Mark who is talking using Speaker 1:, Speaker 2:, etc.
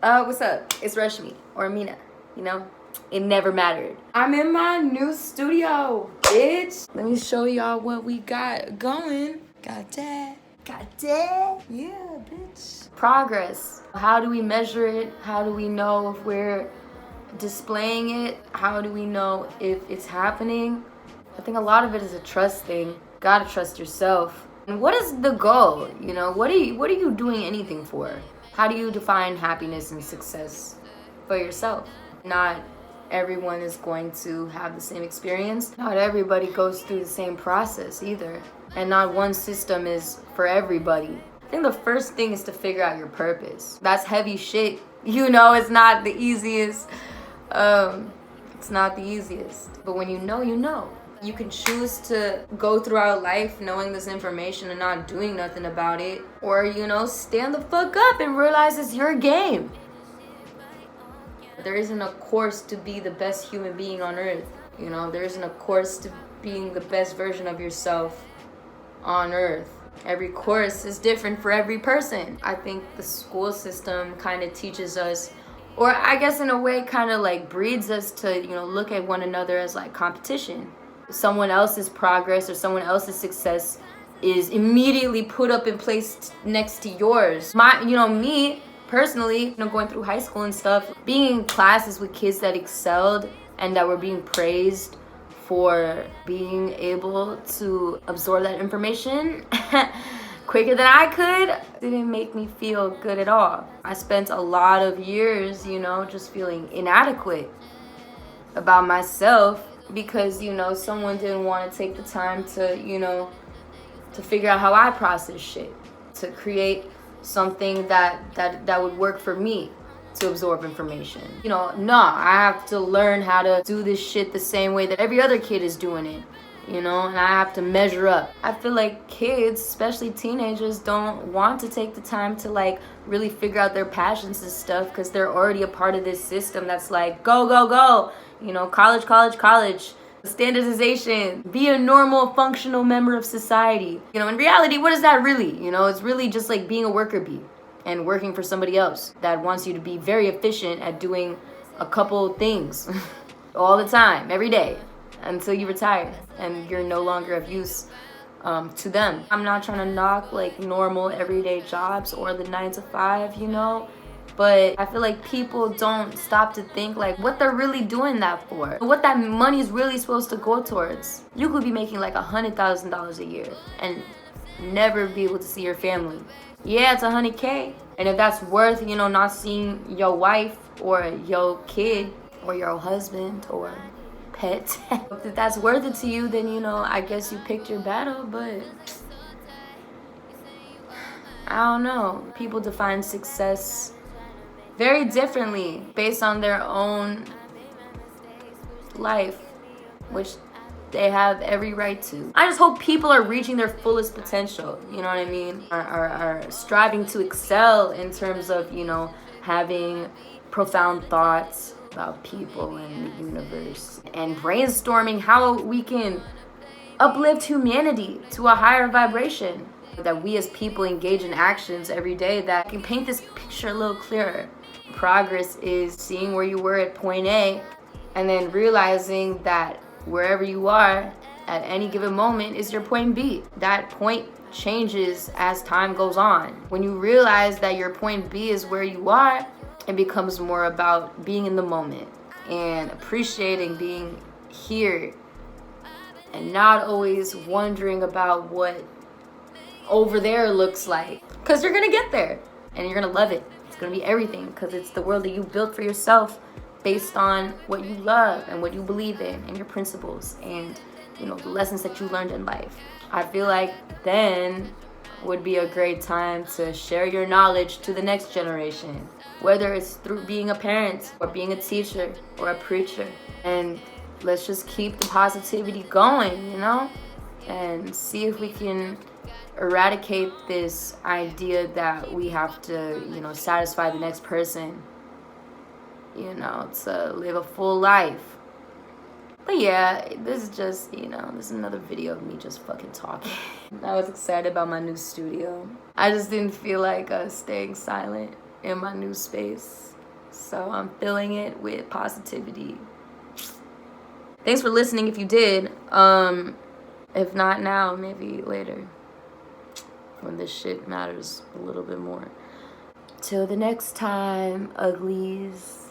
Speaker 1: What's up? It's Rashmi or Mina, you know? It never mattered. I'm in my new studio, bitch. Let me show y'all what we got going. Got that. Yeah, bitch. Progress. How do we measure it? How do we know if we're displaying it? How do we know if it's happening? I think a lot of it is a trust thing. Gotta trust yourself. And what is the goal? You know, what are you doing anything for? How do you define happiness and success for yourself? Not everyone is going to have the same experience. Not everybody goes through the same process either. And not one system is for everybody. I think the first thing is to figure out your purpose. That's heavy shit. You know, it's not the easiest. It's not the easiest. But when you know, you know. You can choose to go throughout life knowing this information and not doing nothing about it. Or, you know, stand the fuck up and realize it's your game. There isn't a course to be the best human being on earth. You know, there isn't a course to being the best version of yourself on earth. Every course is different for every person. I think the school system kind of teaches us, or I guess in a way kind of like breeds us to, you know, look at one another as like competition. Someone else's progress or someone else's success is immediately put up in place next to yours. Me personally, you know, going through high school and stuff, being in classes with kids that excelled and that were being praised for being able to absorb that information quicker than I could didn't make me feel good at all. I spent a lot of years, you know, just feeling inadequate about myself because, you know, someone didn't want to take the time to, you know, to figure out how I process shit, to create something that would work for me to absorb information. You know, I have to learn how to do this shit the same way that every other kid is doing it, you know, and I have to measure up. I feel like kids, especially teenagers, don't want to take the time to like really figure out their passions and stuff because they're already a part of this system that's like, go, you know, college, standardization, be a normal functional member of society. You know, in reality, what is that really? You know, it's really just like being a worker bee and working for somebody else that wants you to be very efficient at doing a couple things all the time, every day, until you retire and you're no longer of use to them. I'm not trying to knock like normal everyday jobs or the 9 to 5, you know, but I feel like people don't stop to think like what they're really doing that for, what that money is really supposed to go towards. You could be making like $100,000 a year and never be able to see your family. Yeah, it's $100K. And if that's worth, you know, not seeing your wife or your kid or your husband or pet, if that's worth it to you, then, you know, I guess you picked your battle. But I don't know. People define success very differently based on their own life, which they have every right to. I just hope people are reaching their fullest potential, you know what I mean? Are striving to excel in terms of, you know, having profound thoughts about people and the universe and brainstorming how we can uplift humanity to a higher vibration. That we as people engage in actions every day that can paint this picture a little clearer. Progress is seeing where you were at point A and then realizing that wherever you are at any given moment is your point B. That point changes as time goes on. When you realize that your point B is where you are, it becomes more about being in the moment and appreciating being here and not always wondering about what over there looks like, because you're gonna get there and you're gonna love it. It's gonna be everything because it's the world that you built for yourself based on what you love and what you believe in and your principles and, you know, the lessons that you learned in life. I feel like then would be a great time to share your knowledge to the next generation, whether it's through being a parent or being a teacher or a preacher. And let's just keep the positivity going, you know, and see if we can eradicate this idea that we have to, you know, satisfy the next person, you know, to live a full life. But yeah, this is just, you know, this is another video of me just fucking talking. I was excited about my new studio. I just didn't feel like staying silent. in my new space. So I'm filling it with positivity. Thanks for listening if you did. If not now, maybe later, when this shit matters a little bit more. Till the next time, uglies.